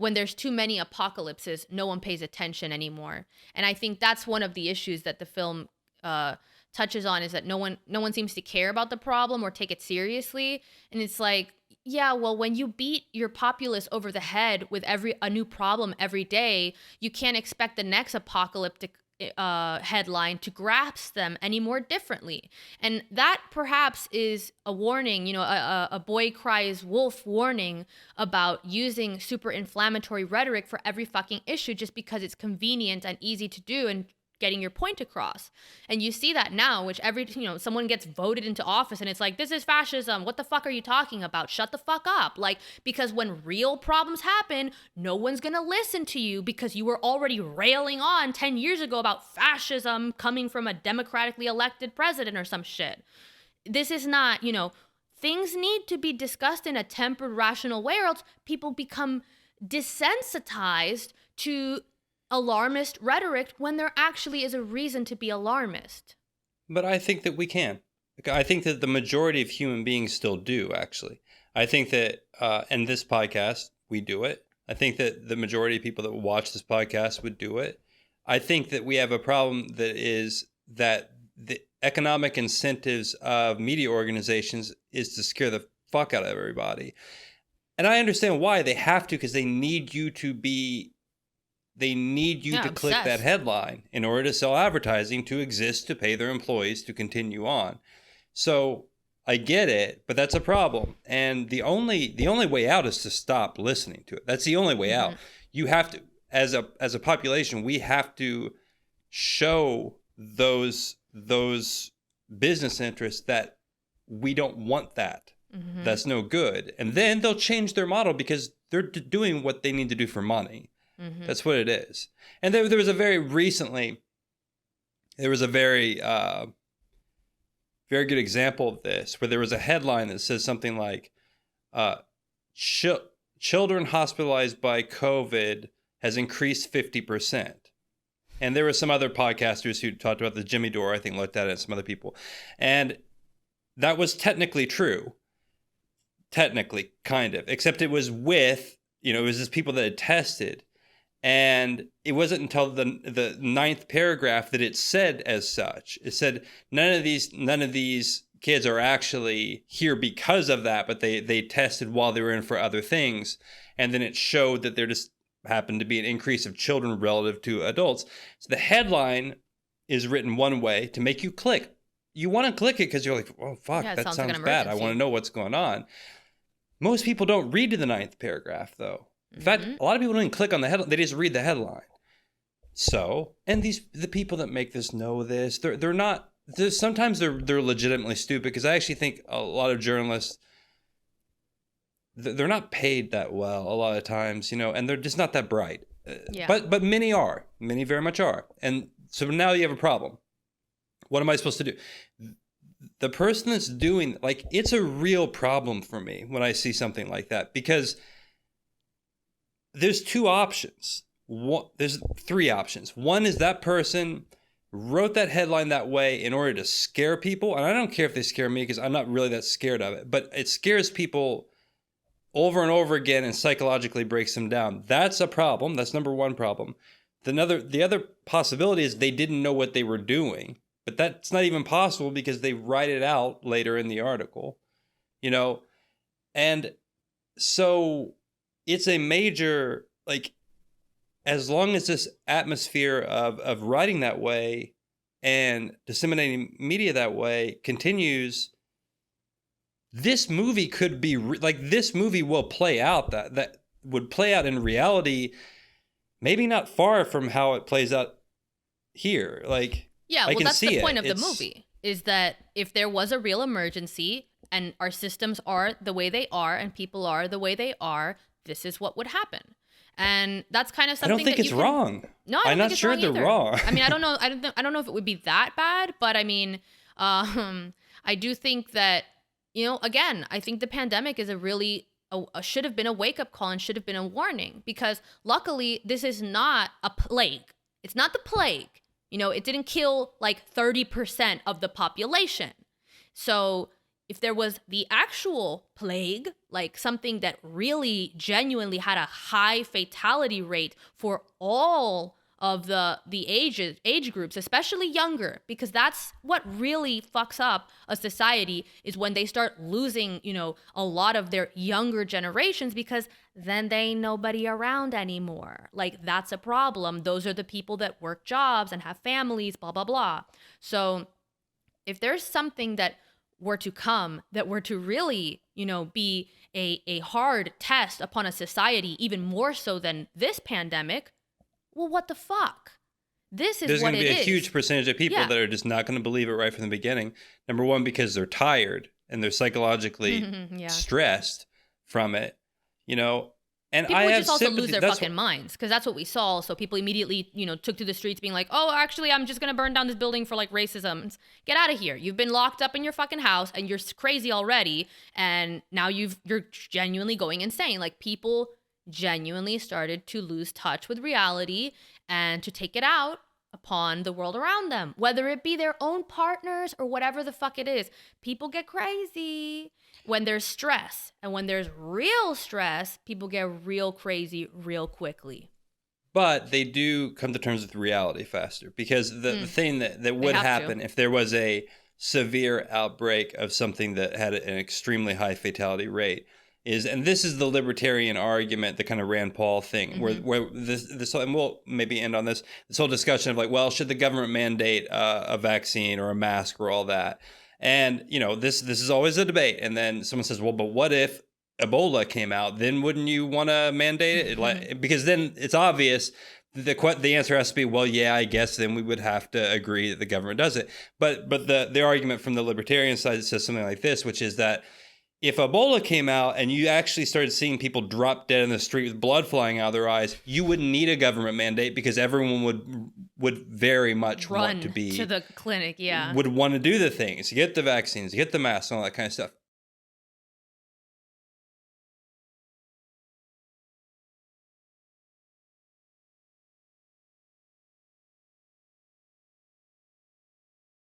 when there's too many apocalypses, no one pays attention anymore. And I think that's one of the issues that the film touches on, is that no one seems to care about the problem or take it seriously. And it's like, yeah, well, when you beat your populace over the head with a new problem every day, you can't expect the next apocalyptic headline to grasp them any more differently. And that perhaps is a warning, a boy cries wolf warning about using super inflammatory rhetoric for every fucking issue just because it's convenient and easy to do and getting your point across. And you see that now, which someone gets voted into office and it's like, this is fascism. What the fuck are you talking about? Shut the fuck up. Like, because when real problems happen, no one's gonna listen to you because you were already railing on 10 years ago about fascism coming from a democratically elected president or some shit. This is not, things need to be discussed in a tempered, rational way, or else people become desensitized to alarmist rhetoric when there actually is a reason to be alarmist. But I think that we can. I think that the majority of human beings still do, actually. I think that in this podcast, we do it. I think that the majority of people that watch this podcast would do it. I think that we have a problem that is that the economic incentives of media organizations is to scare the fuck out of everybody. And I understand why they have to, because they need you to click that headline in order to sell advertising, to exist, to pay their employees, to continue on. So I get it, but that's a problem. And the only way out is to stop listening to it. That's the only way out. You have to, as a population, we have to show those business interests that we don't want that. That's no good. And then they'll change their model because they're doing what they need to do for money. That's what it is. And there was a very very good example of this, where there was a headline that says something like, children hospitalized by COVID has increased 50%. And there were some other podcasters who talked about the Jimmy Dore, I think, looked at it, and some other people. And that was technically true. Technically, kind of. Except it was with, it was just people that had tested. And it wasn't until the ninth paragraph that it said as such. It said none of these kids are actually here because of that, but they tested while they were in for other things. And then it showed that there just happened to be an increase of children relative to adults. So the headline is written one way to make you click. You want to click it because you're like, oh, fuck, that sounds like bad. I want to know what's going on. Most people don't read to the ninth paragraph, though. In fact, a lot of people don't even click on the headline. They just read the headline. So, and the people that make this know this. They're not. Sometimes they're legitimately stupid, because I actually think a lot of journalists, they're not paid that well a lot of times, and they're just not that bright. But many are. Many very much are. And so now you have a problem. What am I supposed to do? The person that's doing, it's a real problem for me when I see something like that, because there's two options. There's three options. One is that person wrote that headline that way in order to scare people. And I don't care if they scare me, because I'm not really that scared of it. But it scares people over and over again and psychologically breaks them down. That's a problem. That's number one problem. The other possibility is they didn't know what they were doing. But that's not even possible, because they write it out later in the article. And so it's a major, as long as this atmosphere of writing that way and disseminating media that way continues, this movie could be, this movie will play out, that would play out in reality, maybe not far from how it plays out here. Yeah, well, that's the point of the movie, is that if there was a real emergency and our systems are the way they are and people are the way they are, this is what would happen. And that's kind of something I don't think it's wrong. No, I'm not sure they're wrong. I mean, I don't know. I don't know if it would be that bad, but I mean, I do think that, again, I think the pandemic is should have been a wake-up call and should have been a warning, because luckily this is not a plague. It's not the plague. It didn't kill 30% of the population. So if there was the actual plague, like something that really genuinely had a high fatality rate for all of the age groups, especially younger, because that's what really fucks up a society, is when they start losing, a lot of their younger generations, because then they ain't nobody around anymore. Like, that's a problem. Those are the people that work jobs and have families, blah blah blah. So if there's something that were to come that were to really, be a hard test upon a society, even more so than this pandemic, well, what the fuck? This is There's what going to it be a is. huge percentage of people Yeah. that are just not going to believe it right from the beginning. Number one, because they're tired and they're psychologically Yeah. stressed from it, And People I would have just also sympathy. lose their That's fucking minds, because that's what we saw. So people immediately, took to the streets being like, oh, actually, I'm just going to burn down this building for like racism. Get out of here. You've been locked up in your fucking house and you're crazy already. And now you're genuinely going insane. Like, people genuinely started to lose touch with reality and to take it out upon the world around them, whether it be their own partners or whatever the fuck it is. People get crazy when there's stress, and when there's real stress, people get real crazy real quickly. But they do come to terms with reality faster, because the thing that would happen if there was a severe outbreak of something that had an extremely high fatality rate is, and this is the libertarian argument, the kind of Rand Paul thing, where this, and we'll maybe end on this whole discussion of like, well, should the government mandate a vaccine or a mask or all that? And, this is always a debate. And then someone says, well, but what if Ebola came out? Then wouldn't you want to mandate it? Because then it's obvious. The answer has to be, well, yeah, I guess then we would have to agree that the government does it. But the argument from the libertarian side says something like this, which is that if Ebola came out and you actually started seeing people drop dead in the street with blood flying out of their eyes, you wouldn't need a government mandate, because everyone would very much Run want to be to the clinic, yeah. Would want to do the things, get the vaccines, get the masks, and all that kind of stuff.